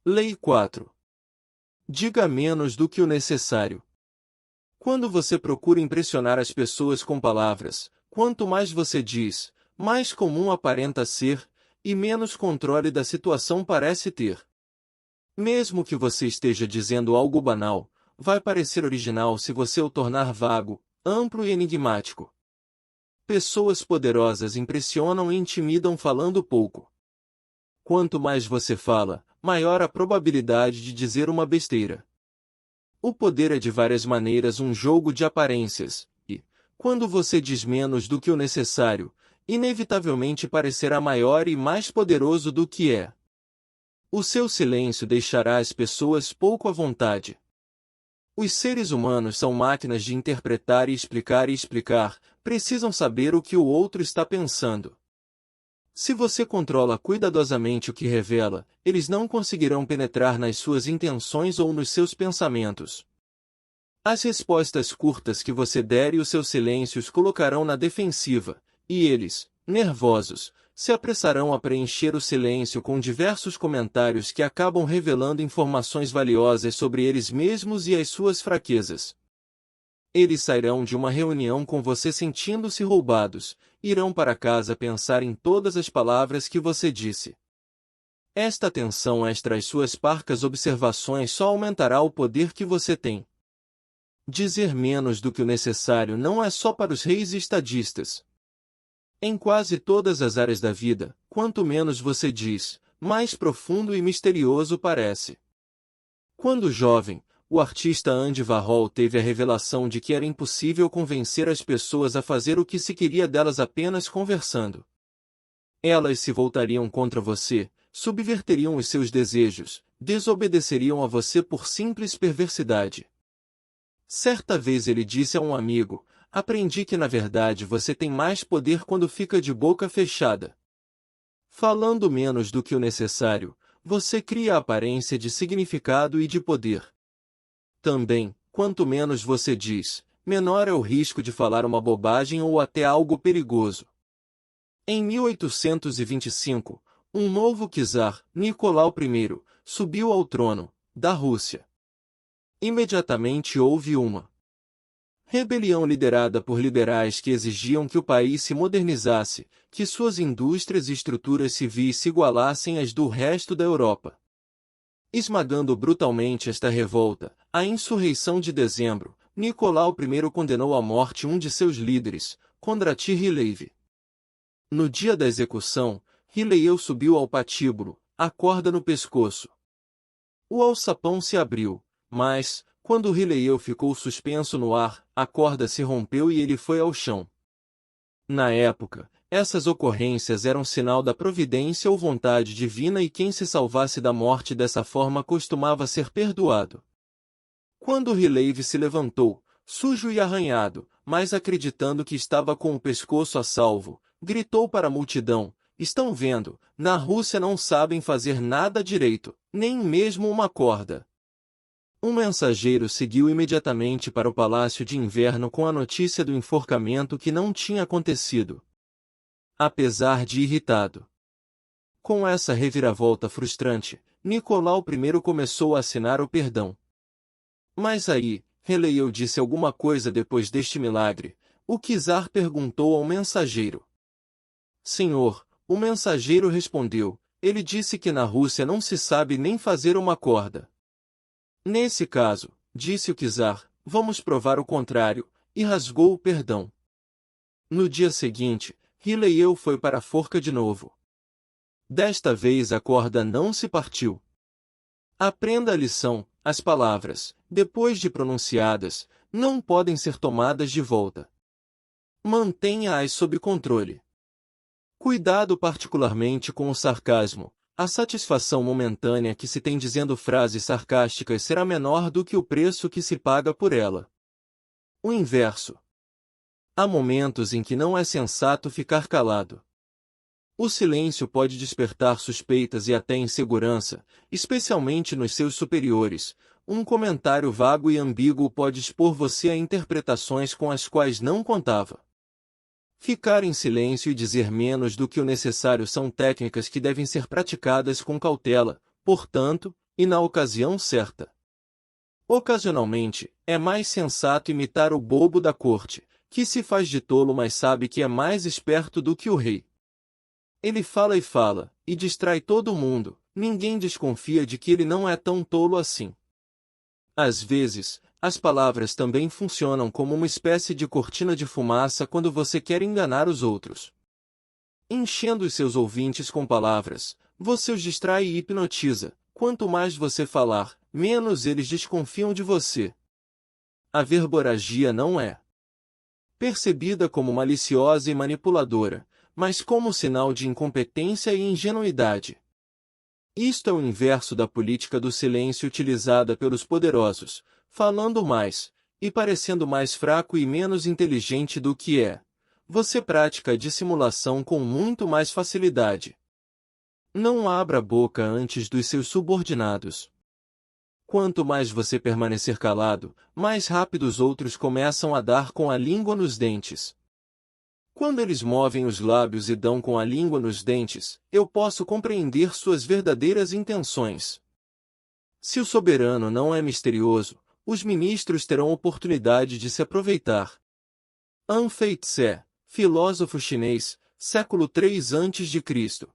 Lei 4. Diga menos do que o necessário. Quando você procura impressionar as pessoas com palavras, quanto mais você diz, mais comum aparenta ser, e menos controle da situação parece ter. Mesmo que você esteja dizendo algo banal, vai parecer original se você o tornar vago, amplo e enigmático. Pessoas poderosas impressionam e intimidam falando pouco. Quanto mais você fala, maior a probabilidade de dizer uma besteira. O poder é de várias maneiras um jogo de aparências, e, quando você diz menos do que o necessário, inevitavelmente parecerá maior e mais poderoso do que é. O seu silêncio deixará as pessoas pouco à vontade. Os seres humanos são máquinas de interpretar e explicar, precisam saber o que o outro está pensando. Se você controla cuidadosamente o que revela, eles não conseguirão penetrar nas suas intenções ou nos seus pensamentos. As respostas curtas que você der e o seu silêncio os colocarão na defensiva, e eles, nervosos, se apressarão a preencher o silêncio com diversos comentários que acabam revelando informações valiosas sobre eles mesmos e as suas fraquezas. Eles sairão de uma reunião com você sentindo-se roubados, irão para casa pensar em todas as palavras que você disse. Esta atenção extra às suas parcas observações só aumentará o poder que você tem. Dizer menos do que o necessário não é só para os reis e estadistas. Em quase todas as áreas da vida, quanto menos você diz, mais profundo e misterioso parece. Quando jovem, o artista Andy Warhol teve a revelação de que era impossível convencer as pessoas a fazer o que se queria delas apenas conversando. Elas se voltariam contra você, subverteriam os seus desejos, desobedeceriam a você por simples perversidade. Certa vez ele disse a um amigo: aprendi que na verdade você tem mais poder quando fica de boca fechada. Falando menos do que o necessário, você cria a aparência de significado e de poder. Também, quanto menos você diz, menor é o risco de falar uma bobagem ou até algo perigoso. Em 1825, um novo czar, Nicolau I, subiu ao trono da Rússia. Imediatamente houve uma rebelião liderada por liberais que exigiam que o país se modernizasse, que suas indústrias e estruturas civis se igualassem às do resto da Europa. Esmagando brutalmente esta revolta, a insurreição de dezembro, Nicolau I condenou à morte um de seus líderes, Kondratí Ryleyev. No dia da execução, Ryleyev subiu ao patíbulo, a corda no pescoço. O alçapão se abriu, mas, quando Ryleyev ficou suspenso no ar, a corda se rompeu e ele foi ao chão. Na época, essas ocorrências eram sinal da providência ou vontade divina e quem se salvasse da morte dessa forma costumava ser perdoado. Quando Ryleyev se levantou, sujo e arranhado, mas acreditando que estava com o pescoço a salvo, gritou para a multidão: estão vendo, na Rússia não sabem fazer nada direito, nem mesmo uma corda. Um mensageiro seguiu imediatamente para o Palácio de Inverno com a notícia do enforcamento que não tinha acontecido. Apesar de irritado com essa reviravolta frustrante, Nicolau I começou a assinar o perdão. Mas aí, Ryleyev disse alguma coisa depois deste milagre. O czar perguntou ao mensageiro. Senhor, o mensageiro respondeu, ele disse que na Rússia não se sabe nem fazer uma corda. Nesse caso, disse o czar, vamos provar o contrário, e rasgou o perdão. No dia seguinte, Ryleyev foi para a forca de novo. Desta vez a corda não se partiu. Aprenda a lição: as palavras, depois de pronunciadas, não podem ser tomadas de volta. Mantenha-as sob controle. Cuidado particularmente com o sarcasmo. A satisfação momentânea que se tem dizendo frases sarcásticas será menor do que o preço que se paga por ela. O inverso. Há momentos em que não é sensato ficar calado. O silêncio pode despertar suspeitas e até insegurança, especialmente nos seus superiores. Um comentário vago e ambíguo pode expor você a interpretações com as quais não contava. Ficar em silêncio e dizer menos do que o necessário são técnicas que devem ser praticadas com cautela, portanto, e na ocasião certa. Ocasionalmente, é mais sensato imitar o bobo da corte, que se faz de tolo mas sabe que é mais esperto do que o rei. Ele fala, e distrai todo mundo, ninguém desconfia de que ele não é tão tolo assim. Às vezes, as palavras também funcionam como uma espécie de cortina de fumaça quando você quer enganar os outros. Enchendo os seus ouvintes com palavras, você os distrai e hipnotiza. Quanto mais você falar, menos eles desconfiam de você. A verborragia não é percebida como maliciosa e manipuladora, mas como sinal de incompetência e ingenuidade. Isto é o inverso da política do silêncio utilizada pelos poderosos, falando mais, e parecendo mais fraco e menos inteligente do que é. Você pratica a dissimulação com muito mais facilidade. Não abra a boca antes dos seus subordinados. Quanto mais você permanecer calado, mais rápido os outros começam a dar com a língua nos dentes. Quando eles movem os lábios e dão com a língua nos dentes, eu posso compreender suas verdadeiras intenções. Se o soberano não é misterioso, os ministros terão oportunidade de se aproveitar. An Fei-tse, filósofo chinês, século III a.C.